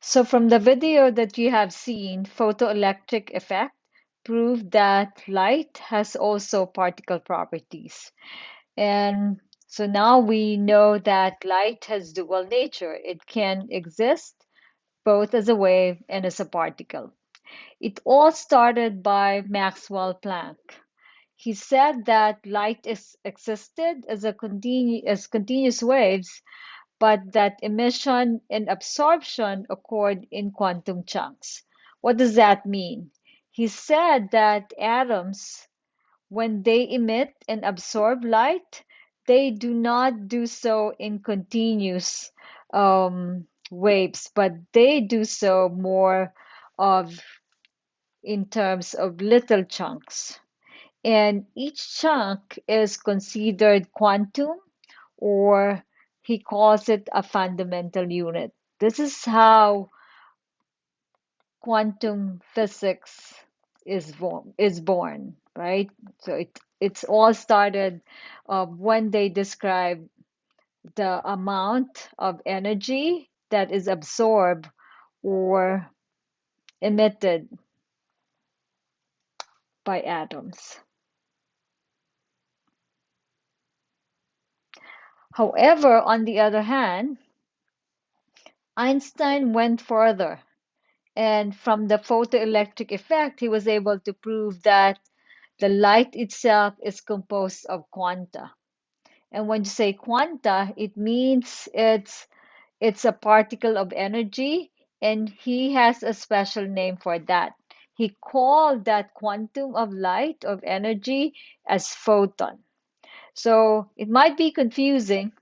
So from the video that you have seen, photoelectric effect proved that light has also particle properties. And so now we know that light has dual nature. It can exist both as a wave and as a particle. It all started by Maxwell Planck. He said that light existed as continuous waves, but that emission and absorption occurred in quantum chunks. What does that mean? He said that atoms, when they emit and absorb light, they do not do so in continuous waves, but they do so more of in terms of little chunks. And each chunk is considered quantum, or he calls it a fundamental unit. This is how quantum physics is born, right? So it's all started when they describe the amount of energy that is absorbed or emitted by atoms. However, on the other hand, Einstein went further, and from the photoelectric effect, he was able to prove that the light itself is composed of quanta. And when you say quanta, it means it's a particle of energy, and he has a special name for that. He called that quantum of light, of energy, as photon. So it might be confusing,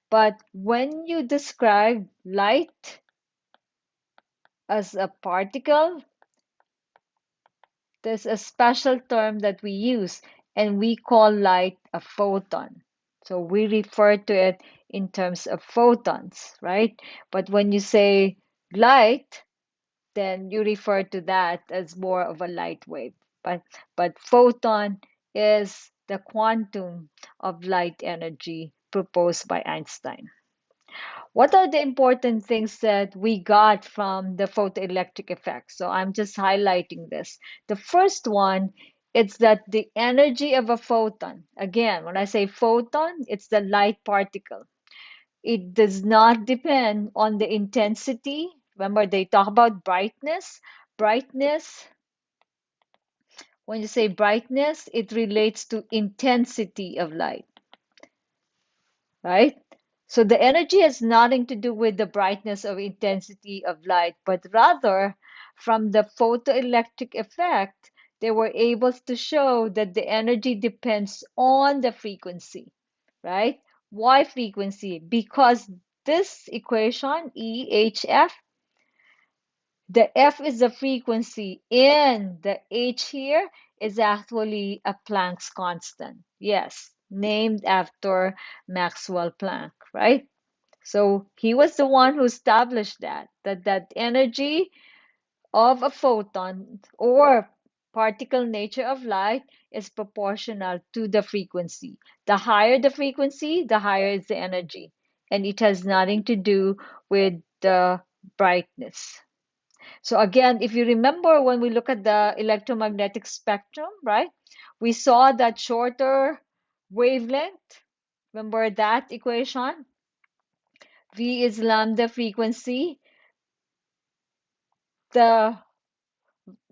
but when you describe light as a particle, there's a special term that we use, and we call light a photon. So we refer to it in terms of photons, right? But when you say light, then you refer to that as more of a light wave. But photon is the quantum of light energy proposed by Einstein. What are the important things that we got from the photoelectric effect? So I'm just highlighting this. The first one is that the energy of a photon, again, when I say photon, it's the light particle. It does not depend on the intensity. Remember, they talk about brightness. Brightness, when you say brightness, it relates to intensity of light, right? So the energy has nothing to do with the brightness or intensity of light, but rather from the photoelectric effect, they were able to show that the energy depends on the frequency, right? Why frequency? Because this equation, EHF, the F is the frequency, and the H here is actually a Planck's constant. Yes, named after Maxwell Planck, right? So he was the one who established that energy of a photon or particle nature of light is proportional to the frequency. The higher the frequency, the higher is the energy. And it has nothing to do with the brightness. So again, if you remember when we look at the electromagnetic spectrum, right? We saw that shorter wavelength. Remember that equation? V is lambda frequency. The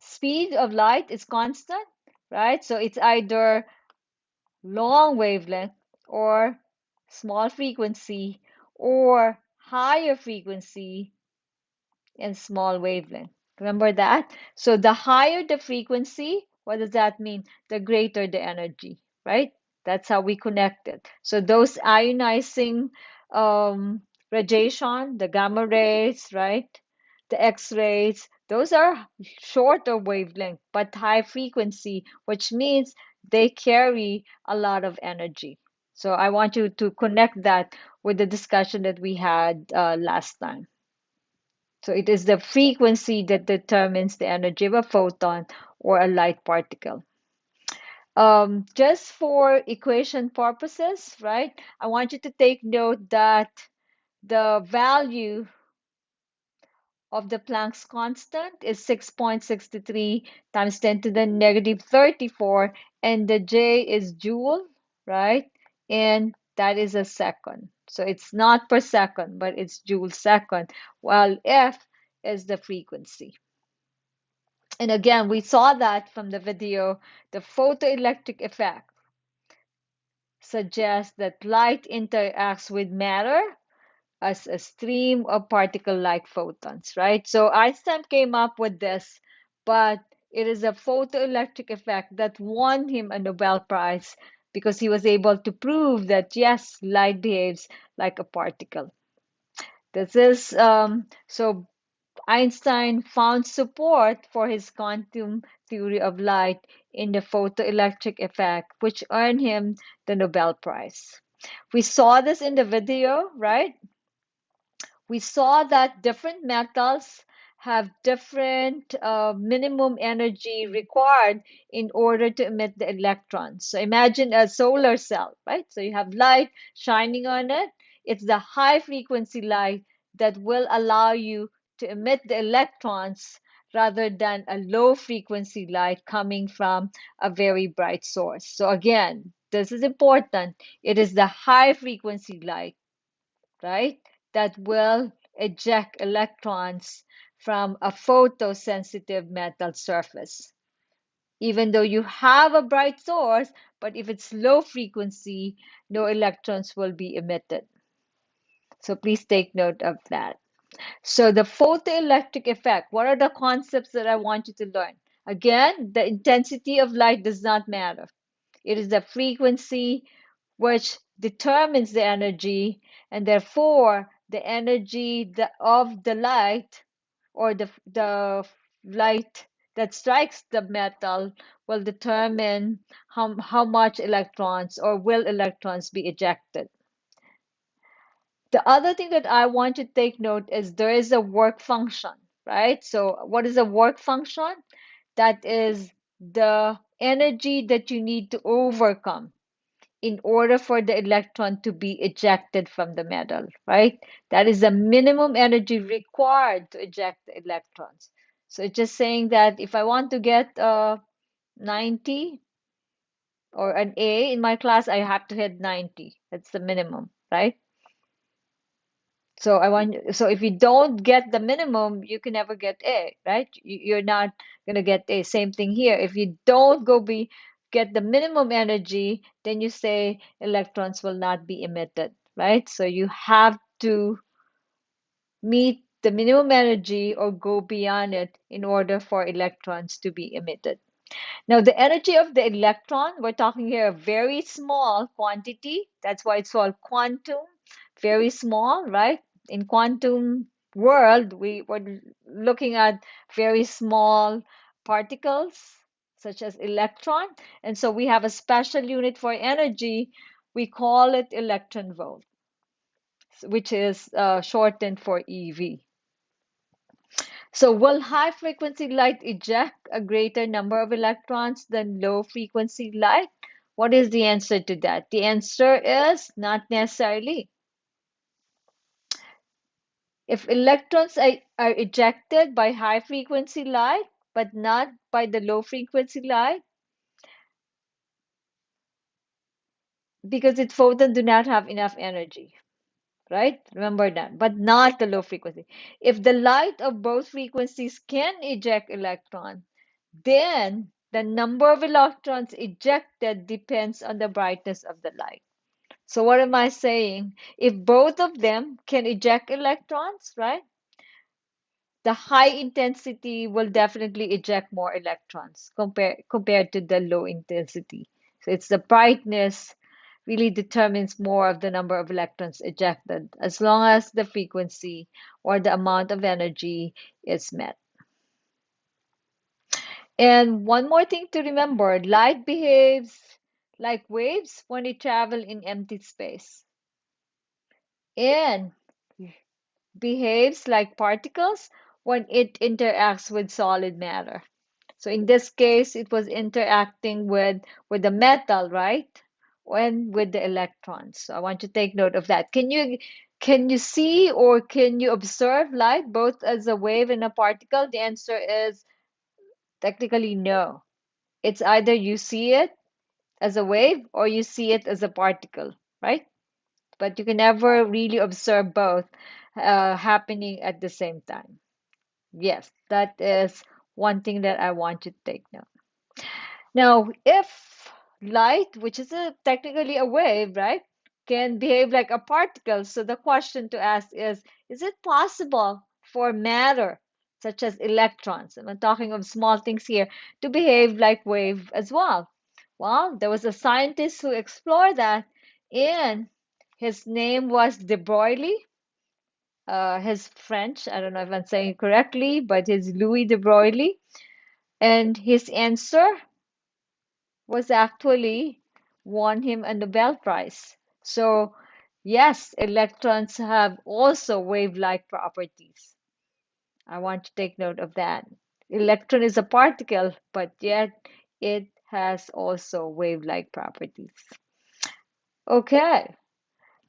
speed of light is constant, right? So it's either long wavelength or small frequency or higher frequency and small wavelength. Remember that? So the higher the frequency, what does that mean? The greater the energy, right? That's how we connect it. So those ionizing radiation, the gamma rays, right? The X-rays, those are shorter wavelength but high frequency, which means they carry a lot of energy. So I want you to connect that with the discussion that we had last time. So it is the frequency that determines the energy of a photon or a light particle. Just for equation purposes, right? I want you to take note that the value of the Planck's constant is 6.63 times 10 to the negative 34, and the J is joule, right? And that is a second. So it's not per second, but it's joule second, while F is the frequency. And again, we saw that from the video, the photoelectric effect suggests that light interacts with matter as a stream of particle-like photons, right? So Einstein came up with this, but it is a photoelectric effect that won him a Nobel Prize because he was able to prove that yes, light behaves like a particle. This is so Einstein found support for his quantum theory of light in the photoelectric effect, which earned him the Nobel Prize. We saw this in the video, right? We saw that different metals have different minimum energy required in order to emit the electrons. So imagine a solar cell, right? So you have light shining on it. It's the high frequency light that will allow you to emit the electrons rather than a low frequency light coming from a very bright source. So again, this is important. It is the high frequency light, right, that will eject electrons from a photosensitive metal surface. Even though you have a bright source, but if it's low frequency, no electrons will be emitted. So please take note of that. So the photoelectric effect, what are the concepts that I want you to learn? Again, the intensity of light does not matter. It is the frequency which determines the energy, and therefore the energy of the light, or the light that strikes the metal, will determine how much electrons, or will electrons be ejected. The other thing that I want to take note is there is a work function, right? So what is a work function? That is the energy that you need to overcome in order for the electron to be ejected from the metal, right? That is the minimum energy required to eject the electrons. So it's just saying that if I want to get 90 or an A in my class, I have to hit 90. That's the minimum, right? So if you don't get the minimum, you can never get A, right? You're not gonna get A. Same thing here. If you don't get the minimum energy, then you say electrons will not be emitted, right? So you have to meet the minimum energy or go beyond it in order for electrons to be emitted. Now, the energy of the electron, we're talking here a very small quantity. That's why it's called quantum, very small, right? In quantum world, we're looking at very small particles, such as electron. And so we have a special unit for energy. We call it electron volt, which is shortened for EV. So will high frequency light eject a greater number of electrons than low frequency light? What is the answer to that? The answer is not necessarily. If electrons are ejected by high frequency light, but not by the low frequency light, because its photons do not have enough energy, right? Remember that, but not the low frequency. If the light of both frequencies can eject electrons, then the number of electrons ejected depends on the brightness of the light. So what am I saying? If both of them can eject electrons, right? The high intensity will definitely eject more electrons compared to the low intensity. So it's the brightness really determines more of the number of electrons ejected as long as the frequency or the amount of energy is met. And one more thing to remember, light behaves like waves when it travels in empty space and behaves like particles when it interacts with solid matter. So in this case, it was interacting with the metal, right? And with the electrons. So I want to take note of that. Can you Can you see or can you observe light both as a wave and a particle? The answer is technically no. It's either you see it as a wave or you see it as a particle, right? But you can never really observe both happening at the same time. Yes, that is one thing that I want you to take note. Now, if light, which is technically a wave, right, can behave like a particle, so the question to ask is it possible for matter, such as electrons, and I'm talking of small things here, to behave like wave as well? Well, there was a scientist who explored that, and his name was de Broglie. His French, I don't know if I'm saying it correctly, but it's Louis de Broglie. And his answer was actually won him a Nobel Prize. So, yes, electrons have also wave-like properties. I want to take note of that. Electron is a particle, but yet it has also wave-like properties. Okay,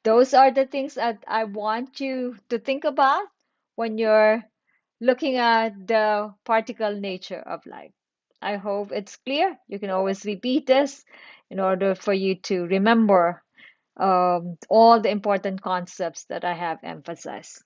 those are the things that I want you to think about when you're looking at the particle nature of light. I hope it's clear. You can always repeat this in order for you to remember all the important concepts that I have emphasized.